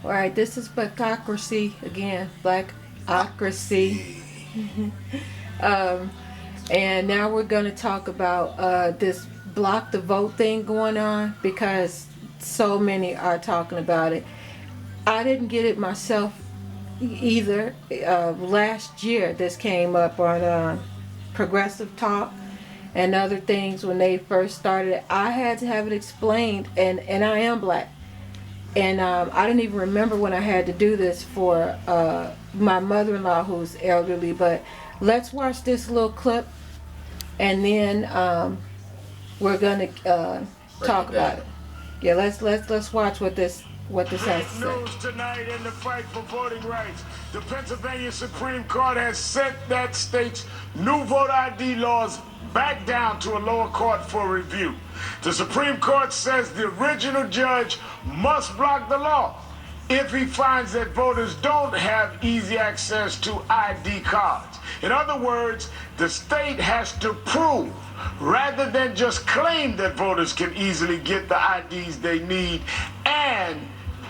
All right, this is Blackocracy again. Blackocracy. um, and now we're going to talk about this block the vote thing going on because so many are talking about it. I didn't get it myself either. Last year, this came up on Progressive Talk and other things when they first started. I had to have it explained, and I am black. And I didn't even remember when I had to do this for my mother-in-law who's elderly. But let's watch this little clip, and then we're gonna talk about it. Yeah, let's watch what this has to say. News tonight in the fight for voting rights. The Pennsylvania Supreme Court has sent that state's new voter ID laws back down to a lower court for review. The Supreme Court says the original judge must block the law if he finds that voters don't have easy access to ID cards. In other words, the state has to prove, rather than just claim, that voters can easily get the IDs they need, and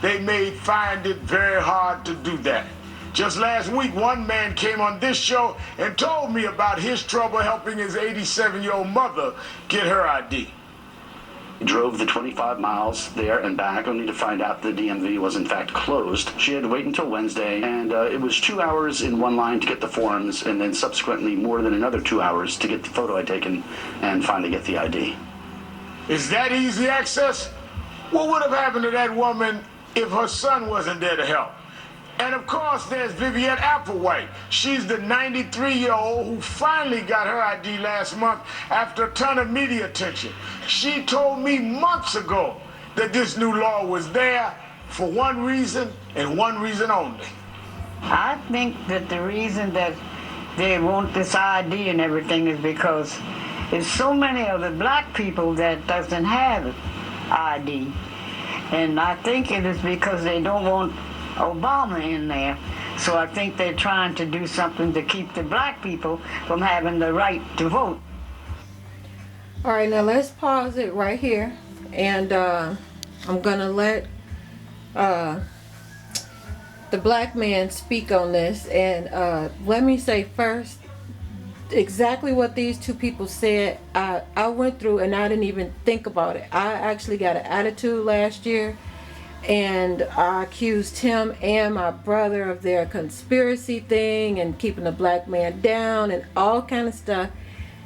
they may find it very hard to do that. Just last week, one man came on this show and told me about his trouble helping his 87-year-old mother get her ID. Drove the 25 miles there and back, only to find out the DMV was in fact closed. She had to wait until Wednesday, and it was 2 hours in one line to get the forms, and then subsequently more than another 2 hours to get the photo I taken and finally get the ID. Is that easy access? What would have happened to that woman if her son wasn't there to help? And of course, there's Viviette Applewhite. She's the 93-year-old who finally got her ID last month after a ton of media attention. She told me months ago that this new law was there for one reason and one reason only. I think that the reason that they want this ID and everything is because there's so many of the black people that doesn't have ID. And I think it is because they don't want Obama in there. So I think they're trying to do something to keep the black people from having the right to vote. All right, now let's pause it right here, and I'm gonna let the black man speak on this. And let me say first exactly what these two people said. I went through and I didn't even think about it. I actually got an attitude last year, and I accused him and my brother of their conspiracy thing and keeping the black man down and all kind of stuff,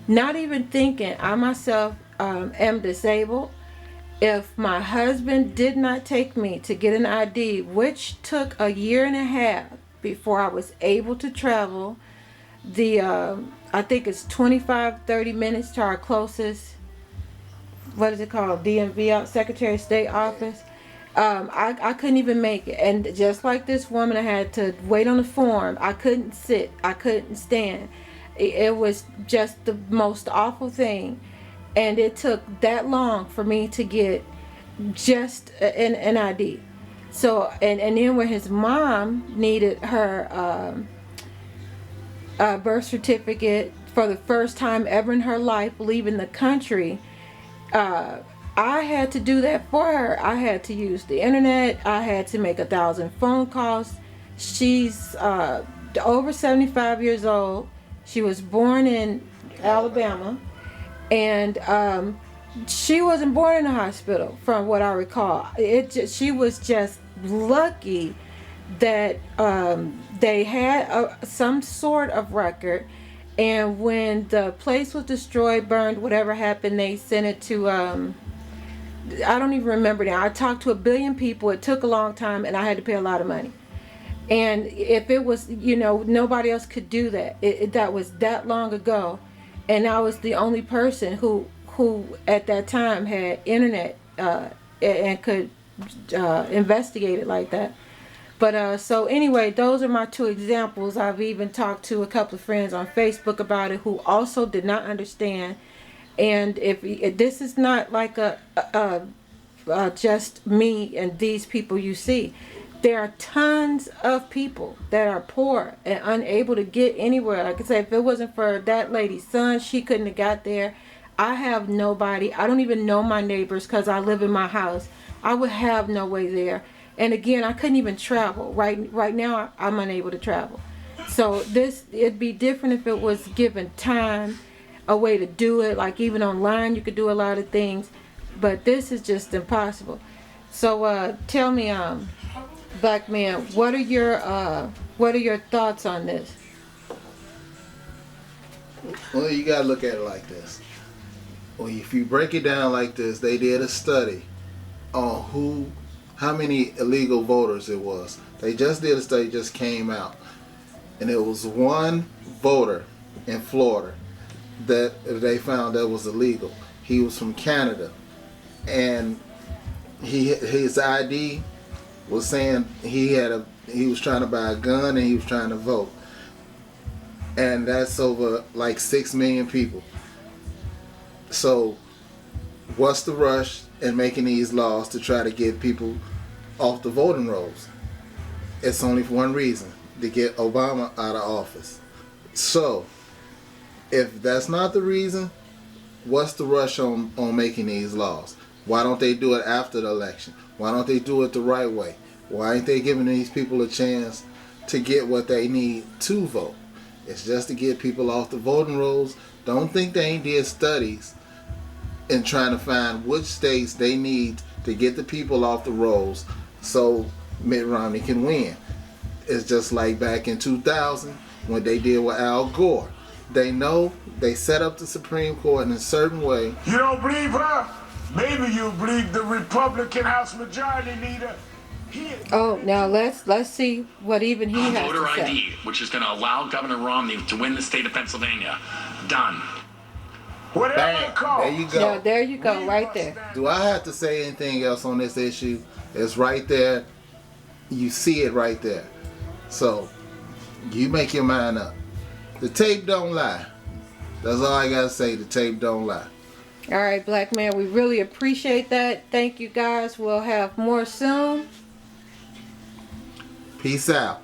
not even thinking I myself am disabled. If my husband did not take me to get an ID, which took a year and a half before I was able to travel I think it's 25-30 minutes to our closest, what is it called, DMV, Secretary of State office. I couldn't even make it. And just like this woman, I had to wait on the form. I couldn't sit. I couldn't stand. It was just the most awful thing. And it took that long for me to get just an ID. So, and then when his mom needed her birth certificate for the first time ever in her life leaving the country, I had to do that for her. I had to use the internet. I had to make 1,000 phone calls. She's over 75 years old. She was born in Alabama, and she wasn't born in a hospital, from what I recall. She was just lucky that they had some sort of record, and when the place was destroyed, burned, whatever happened, they sent it to I don't even remember now. I talked to a billion people. It took a long time, and I had to pay a lot of money. And if it was, nobody else could do that. That was that long ago, and I was the only person who at that time had internet and could investigate it like that. But so anyway, those are my two examples. I've even talked to a couple of friends on Facebook about it who also did not understand. And if this is not like just me and these people you see, there are tons of people that are poor and unable to get anywhere. Like I said, if it wasn't for that lady's son, she couldn't have got there. I have nobody. I don't even know my neighbors because I live in my house. I would have no way there. And again, I couldn't even travel. Right now, I'm unable to travel. So it'd be different if it was given time, a way to do it. Like even online, you could do a lot of things, but this is just impossible. So tell me, Black man, what are your thoughts on this? Well, you gotta look at it like this. Well, if you break it down like this, they did a study on how many illegal voters it was. They just did a study, just came out, and it was one voter in Florida that they found that was illegal. He was from Canada, and his ID was saying he was trying to buy a gun and he was trying to vote. And that's over like 6 million people. So what's the rush in making these laws to try to get people off the voting rolls? It's only for one reason, to get Obama out of office. So if that's not the reason, what's the rush on making these laws? Why don't they do it after the election? Why don't they do it the right way? Why ain't they giving these people a chance to get what they need to vote? It's just to get people off the voting rolls. Don't think they ain't did studies in trying to find which states they need to get the people off the rolls so Mitt Romney can win. It's just like back in 2000 when they did with Al Gore. They know they set up the Supreme Court in a certain way. You don't believe her? Maybe you believe the Republican House Majority Leader. Oh, now let's see what even he has voter to say. ID, which is going to allow Governor Romney to win the state of Pennsylvania. Done. Whatever Bang. it calls. There you go. Yeah, there you go, right there. Do I have to say anything else on this issue? It's right there. You see it right there. So you make your mind up. The tape don't lie. That's all I gotta say. The tape don't lie. All right, Black man, we really appreciate that. Thank you, guys. We'll have more soon. Peace out.